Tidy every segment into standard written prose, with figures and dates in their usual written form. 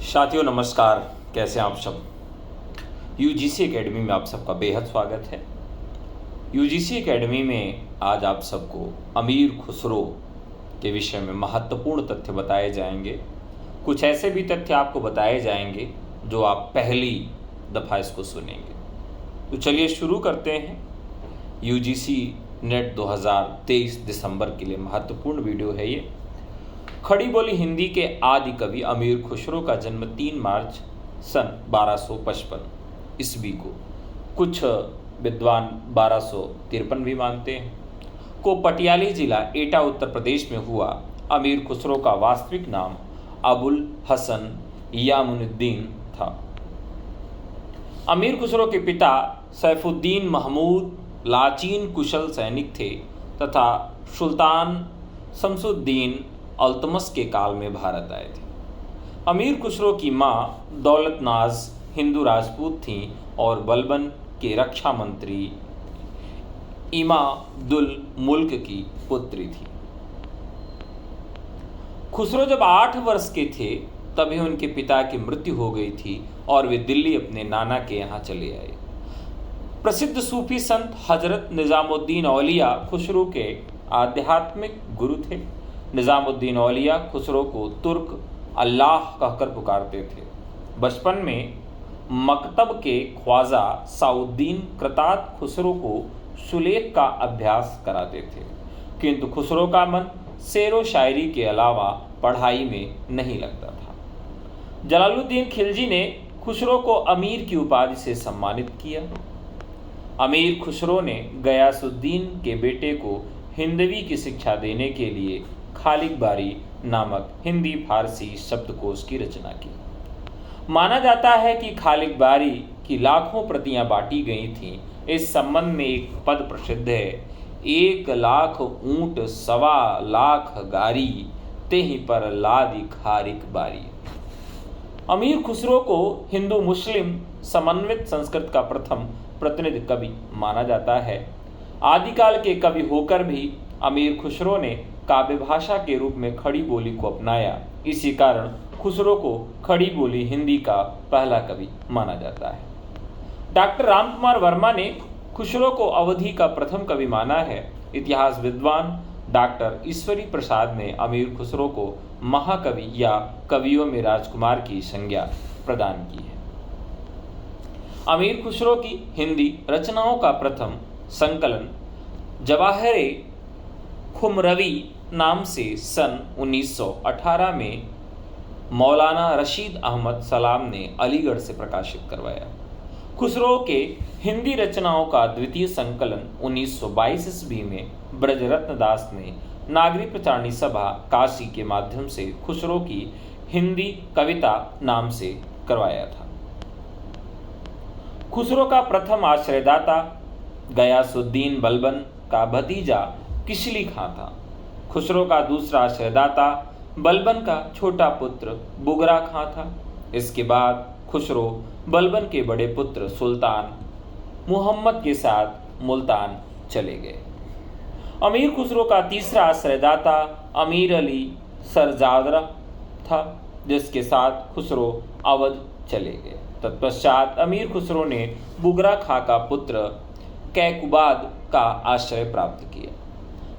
साथियों नमस्कार, कैसे हैं आप सब। यूजीसी एकेडमी में आप सबका बेहद स्वागत है। यूजीसी एकेडमी में आज आप सबको अमीर खुसरो के विषय में महत्वपूर्ण तथ्य बताए जाएंगे। कुछ ऐसे भी तथ्य आपको बताए जाएंगे जो आप पहली दफ़ा इसको सुनेंगे। तो चलिए शुरू करते हैं। यूजीसी नेट 2023 दिसंबर के लिए महत्वपूर्ण वीडियो है ये। खड़ी बोली हिंदी के आदि कवि अमीर खुसरो का जन्म 3 मार्च सन 1255 ईस्वी को, कुछ विद्वान 1253 भी मानते हैं, को पटियाली जिला एटा उत्तर प्रदेश में हुआ। अमीर खुसरो का वास्तविक नाम अबुल हसन यामुनुद्दीन था। अमीर खुसरो के पिता सैफुद्दीन महमूद लाचीन कुशल सैनिक थे तथा सुल्तान शमसुद्दीन अल्तमश के काल में भारत आए थे। अमीर खुसरो की माँ दौलतनाज हिंदू राजपूत थीं और बलबन के रक्षा मंत्री इमादुल मुल्क की पुत्री थी। खुसरो जब 8 वर्ष के थे तभी उनके पिता की मृत्यु हो गई थी और वे दिल्ली अपने नाना के यहाँ चले आए। प्रसिद्ध सूफी संत हजरत निजामुद्दीन औलिया खुसरो के आध्यात्मिक गुरु थे। निजामुद्दीन औलिया खुसरो को तुर्क अल्लाह कहकर पुकारते थे। बचपन में मकतब के ख्वाजा साउद्दीन कृतात खुसरो को सुलेख का अभ्यास कराते थे, किंतु खुसरो का मन शेर व शायरी के अलावा पढ़ाई में नहीं लगता था। जलालुद्दीन खिलजी ने खुसरो को अमीर की उपाधि से सम्मानित किया। अमीर खुसरो ने गयासुद्दीन के बेटे को हिंदवी की शिक्षा देने के लिए खालिक बारी नामक हिंदी फारसी शब्दकोश की रचना की। माना जाता है कि खालिक बारी की लाखों प्रतियां बांटी गई थीं। इस संबंध में एक पद प्रसिद्ध है, 1 लाख ऊंट 1.25 लाख गारी, तेहि पर लादी खारिक बारी। अमीर खुसरो को हिंदू मुस्लिम समन्वित संस्कृत का प्रथम प्रतिनिधि कवि माना जाता है। आदिकाल के कवि होकर भी अमीर खुसरो ने काव्य भाषा के रूप में खड़ी बोली को अपनाया। इसी कारण खुसरो को खड़ी बोली हिंदी का पहला कवि माना जाता है। डॉक्टर रामकुमार वर्मा ने खुसरो को अवधि का प्रथम कवि माना है। इतिहास विद्वान डॉक्टर ईश्वरी प्रसाद ने अमीर खुसरो को महाकवि या कवियों में राजकुमार की संज्ञा प्रदान की है। अमीर खुसरो की हिंदी रचनाओं का प्रथम संकलन जवाहरे खुमरवी नाम से सन 1918 में मौलाना रशीद अहमद सलाम ने अलीगढ़ से प्रकाशित करवाया। खुसरो के हिंदी रचनाओं का द्वितीय संकलन 1922 ईस्वी में ब्रजरत्न दास ने नागरी प्रचारणी सभा काशी के माध्यम से खुसरो की हिंदी कविता नाम से करवाया था। खुसरो का प्रथम आश्रयदाता गयासुद्दीन बलबन का भतीजा किशली खां था। खुसरो का दूसरा आश्रयदाता बलबन का छोटा पुत्र बुगरा खां था। इसके बाद खुसरो बलबन के बड़े पुत्र सुल्तान मुहम्मद के साथ मुल्तान चले गए। अमीर खुसरो का तीसरा आश्रयदाता अमीर अली सरजादरा था, जिसके साथ खुसरो अवध चले गए। तत्पश्चात अमीर खुसरो ने बुगरा खां का पुत्र कैकुबाद का आश्रय प्राप्त किया।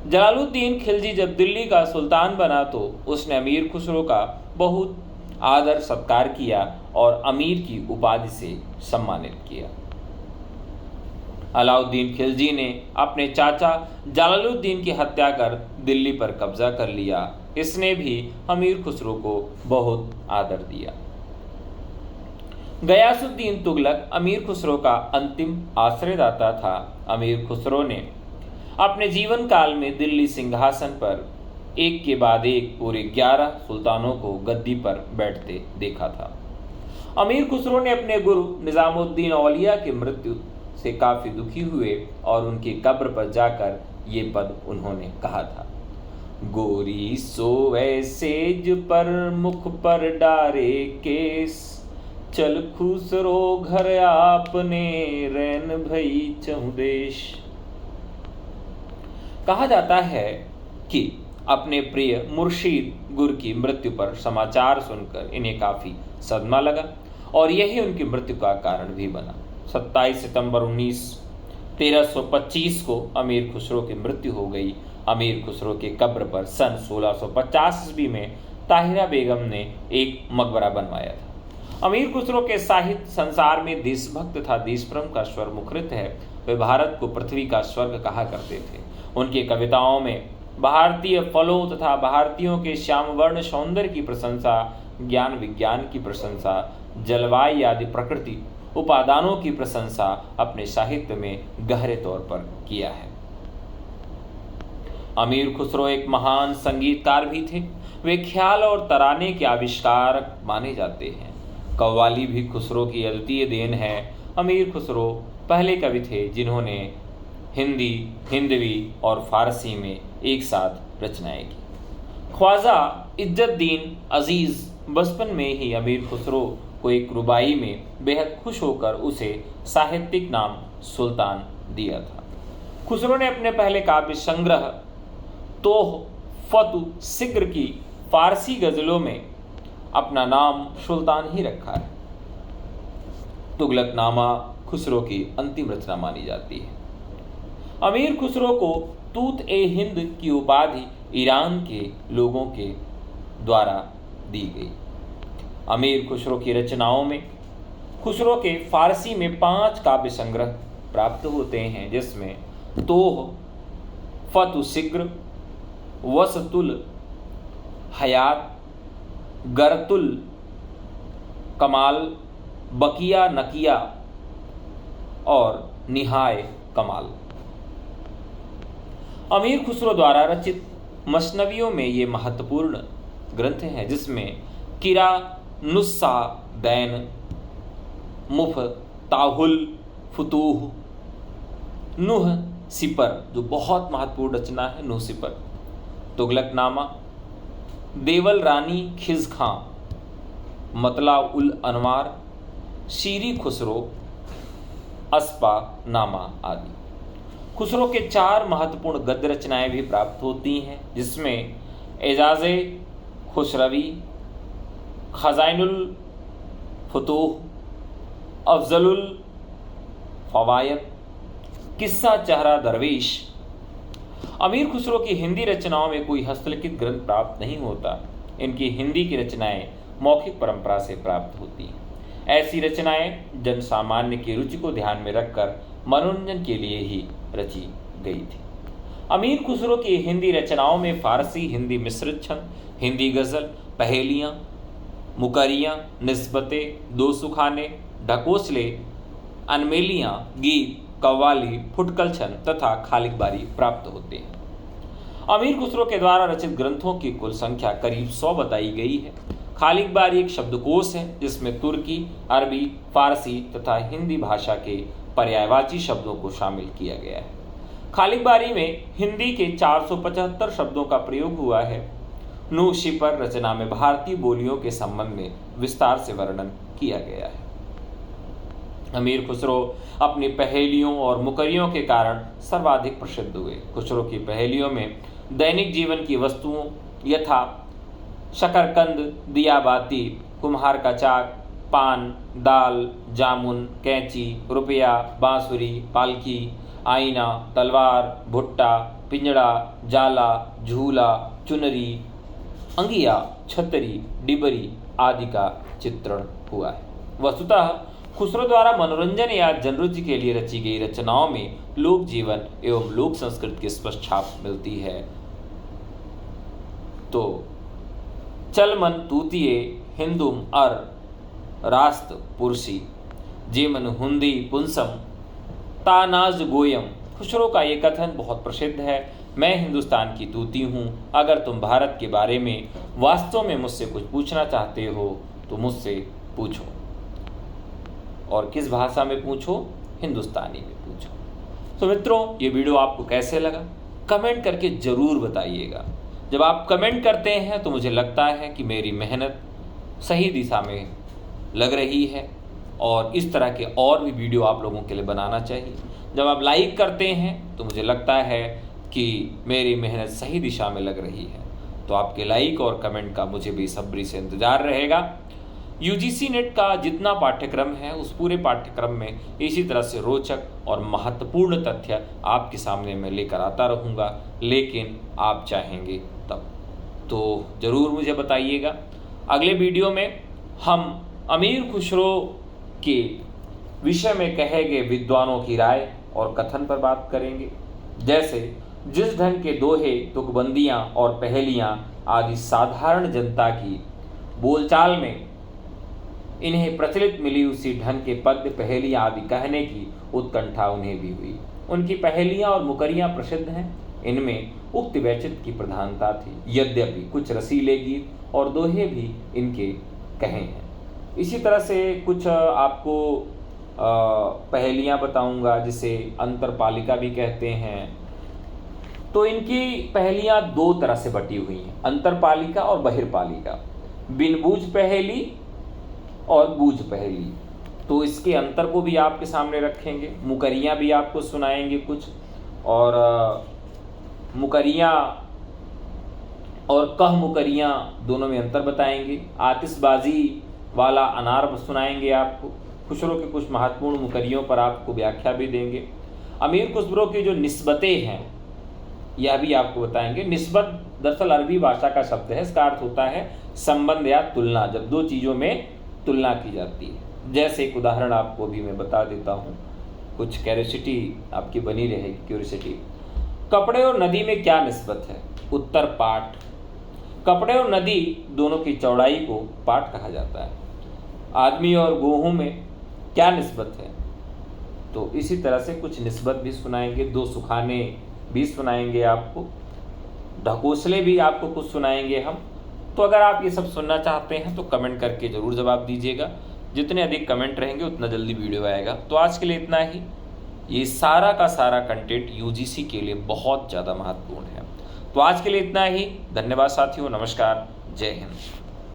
जलालुद्दीन खिलजी जब दिल्ली का सुल्तान बना तो उसने अमीर खुसरो का बहुत आदर सत्कार किया और अमीर की उपाधि से सम्मानित किया। अलाउद्दीन खिलजी ने अपने चाचा जलालुद्दीन की हत्या कर दिल्ली पर कब्जा कर लिया। इसने भी अमीर खुसरो को बहुत आदर दिया। गयासुद्दीन तुगलक अमीर खुसरो का अंतिम आश्रयदाता था। अमीर खुसरो ने अपने जीवन काल में दिल्ली सिंहासन पर एक के बाद एक पूरे 11 सुल्तानों को गद्दी पर बैठते देखा था। अमीर खुसरो ने अपने गुरु निजामुद्दीन औलिया की मृत्यु से काफी दुखी हुए और उनकी कब्र पर जाकर ये पद उन्होंने कहा था, गोरी सोवे सेज पर मुख पर डारे केस, चल खुसरो घर आपने रैन भई चहुदेश। कहा जाता है कि अपने प्रिय मुर्शीद गुर की मृत्यु पर समाचार सुनकर इन्हें काफ़ी सदमा लगा और यही उनकी मृत्यु का कारण भी बना। 27 सितंबर 1325 को अमीर खुसरो की मृत्यु हो गई। अमीर खुसरो के कब्र पर सन 1650 ईस्वी में ताहिरा बेगम ने एक मकबरा बनवाया था। अमीर खुसरो के साहित्य संसार में देशभक्त तथा देशप्रेम का स्वर मुखरित है। वे भारत को पृथ्वी का स्वर्ग कहा करते थे। उनकी कविताओं में भारतीय फलों तथा भारतीयों के श्यामवर्ण सौंदर्य की प्रशंसा, ज्ञान विज्ञान की प्रशंसा, जलवायु आदि प्रकृति उपादानों की प्रशंसा अपने साहित्य में गहरे तौर पर किया है। अमीर खुसरो एक महान संगीतकार भी थे। वे ख्याल और तराने के आविष्कारक माने जाते हैं। कव्वाली भी खुसरो की अद्वितीय देन है। अमीर खुसरो पहले कवि थे जिन्होंने हिंदी, हिंदवी और फारसी में एक साथ रचनाएं की। ख्वाजा इज्जतदीन अजीज बचपन में ही अमीर खुसरो को एक रुबाई में बेहद खुश होकर उसे साहित्यिक नाम सुल्तान दिया था। खुसरो ने अपने पहले काव्य संग्रह तोहफतु सिग्र की फारसी गजलों में अपना नाम सुल्तान ही रखा है। तुगलकनामा खुसरो की अंतिम रचना मानी जाती है। अमीर खुसरो को तूत ए हिंद की उपाधि ईरान के लोगों के द्वारा दी गई। अमीर खुसरो की रचनाओं में खुसरो के फारसी में 5 काव्य संग्रह प्राप्त होते हैं, जिसमें तोहफतु सिग्र, वसतुल हयात, गरतुल कमाल, बकिया नकिया और निहाय कमाल। अमीर खुसरो द्वारा रचित मसनवियों में ये महत्वपूर्ण ग्रंथ हैं, जिसमें किरा नुस्सा दैन, मुफ ताहुल फुतूह, नुह सिपर जो बहुत महत्वपूर्ण रचना है, नुह सिपर, तुगलकनामा, देवल रानी खिज खां, मतला उल अनवार, शीरी खुसरो, अस्पा नामा आदि। खुसरो के 4 महत्वपूर्ण गद्य रचनाएं भी प्राप्त होती हैं, जिसमें एजाज़े खुसरवी, खजाइनुल फुतूह, अफजलुल फवायद, किस्सा चेहरा दरवेश। अमीर खुसरो की हिंदी रचनाओं में कोई हस्तलिखित ग्रंथ प्राप्त नहीं होता। इनकी हिंदी की रचनाएं मौखिक परंपरा से प्राप्त होती हैं। ऐसी रचनाएं जन सामान्य की रुचि को ध्यान में रखकर मनोरंजन के लिए ही रची गई थी। अमीर खुसरो की हिंदी रचनाओं में फारसी हिंदी मिश्रित छंद, हिंदी गजल, पहेलियां, मुकरियां, निस्बतें, दो सुखाने, ढकोसले, अनमेलियां, गीत, कव्वाली, फुटकल छंद तथा खालिकबारी प्राप्त होते हैं। अमीर खुसरो के द्वारा रचित ग्रंथों की कुल संख्या करीब 100 बताई गई है। खालिकबारी एक शब्दकोश है जिसमें तुर्की, अरबी, फारसी तथा हिंदी भाषा के पर्यायवाची शब्दों को शामिल किया गया है। खालिकबारी में हिंदी के 475 शब्दों का प्रयोग हुआ है। नूह शिपर रचना में भारतीय बोलियों के संबंध में विस्तार से वर्णन किया गया है। अमीर खुसरो अपनी पहेलियों और मुकरियों के कारण सर्वाधिक प्रसिद्ध हुए। खुसरो की पहेलियों में दैनिक जीवन की वस्तुओं यथा शकरकंद, दियाबाती, कुम्हार का चाक, पान, दाल, जामुन, कैंची, रुपया, बांसुरी, पालकी, आईना, तलवार, भुट्टा, पिंजड़ा, जाला, झूला, चुनरी, अंगिया, छतरी, डिबरी आदि का चित्रण हुआ है। वस्तुतः खुसरो द्वारा मनोरंजन या जनरुचि के लिए रची गई रचनाओं में लोक जीवन एवं लोक संस्कृति की स्पष्ट छाप मिलती है। तो चल मन तूतिये हिंदुम अर रास्त पुरसी जेमन हुंदी पुंसम तानाज गोयम। खुसरो का ये कथन बहुत प्रसिद्ध है। मैं हिंदुस्तान की तूती हूँ। अगर तुम भारत के बारे में वास्तव में मुझसे कुछ पूछना चाहते हो तो मुझसे पूछो। और किस भाषा में पूछो? हिंदुस्तानी में पूछो। तो मित्रों, ये वीडियो आपको कैसे लगा कमेंट करके ज़रूर बताइएगा। जब आप कमेंट करते हैं तो मुझे लगता है कि मेरी मेहनत सही दिशा में लग रही है और इस तरह के और भी वीडियो आप लोगों के लिए बनाना चाहिए। जब आप लाइक करते हैं तो मुझे लगता है कि मेरी मेहनत सही दिशा में लग रही है। तो आपके लाइक और कमेंट का मुझे बेसब्री से इंतज़ार रहेगा। यूजीसी नेट का जितना पाठ्यक्रम है उस पूरे पाठ्यक्रम में इसी तरह से रोचक और महत्वपूर्ण तथ्य आपके सामने मैं लेकर आता रहूँगा, लेकिन आप चाहेंगे तब। तो ज़रूर मुझे बताइएगा। अगले वीडियो में हम अमीर खुसरो के विषय में कहे गए विद्वानों की राय और कथन पर बात करेंगे, जैसे जिस ढंग के दोहे, तुकबंदियाँ और पहेलियाँ आदि साधारण जनता की बोलचाल में इन्हें प्रचलित मिली, उसी ढंग के पद्य, पहेलियाँ आदि कहने की उत्कंठा उन्हें भी हुई। उनकी पहेलियाँ और मुकरियाँ प्रसिद्ध हैं। इनमें उक्त वैचित्र की प्रधानता थी, यद्यपि कुछ रसीले गीत और दोहे भी इनके कहे हैं। इसी तरह से कुछ आपको पहेलियाँ बताऊंगा जिसे अंतरपालिका भी कहते हैं। तो इनकी पहेलियाँ दो तरह से बटी हुई हैं, अंतरपालिका और बहिर्पालिका, बिन बूझ पहेली और बूझ पहेली। तो इसके अंतर को भी आपके सामने रखेंगे, मुकरियाँ भी आपको सुनाएंगे कुछ, और मुकरियाँ और कह मुकरियाँ दोनों में अंतर बताएंगे। आतिशबाजी वाला अनार सुनाएंगे आपको। खुसरो के कुछ महत्वपूर्ण मुकरियों पर आपको व्याख्या भी देंगे। अमीर खुसरो की जो निस्बतें हैं यह भी आपको बताएंगे। निस्बत दरअसल अरबी भाषा का शब्द है, इसका अर्थ होता है संबंध या तुलना, जब दो चीज़ों में तुलना की जाती है। जैसे एक उदाहरण आपको भी मैं बता देता हूँ, कुछ क्यूरियोसिटी आपकी बनी रहेगी। क्यूरियोसिटी, कपड़े और नदी में क्या निस्बत है? उत्तर पाट। कपड़े और नदी दोनों की चौड़ाई को पाट कहा जाता है। आदमी और गेहूं में क्या निस्बत है? तो इसी तरह से कुछ निस्बत भी सुनाएंगे। दो सुखाने भी सुनाएंगे आपको, ढकोसले भी आपको कुछ सुनाएंगे हम। तो अगर आप ये सब सुनना चाहते हैं तो कमेंट करके ज़रूर जवाब दीजिएगा। जितने अधिक कमेंट रहेंगे उतना जल्दी वीडियो आएगा। तो आज के लिए इतना ही। ये सारा का सारा कंटेंट यूजीसी के लिए बहुत ज़्यादा महत्वपूर्ण है। तो आज के लिए इतना ही। धन्यवाद साथियों, नमस्कार, जय हिंद।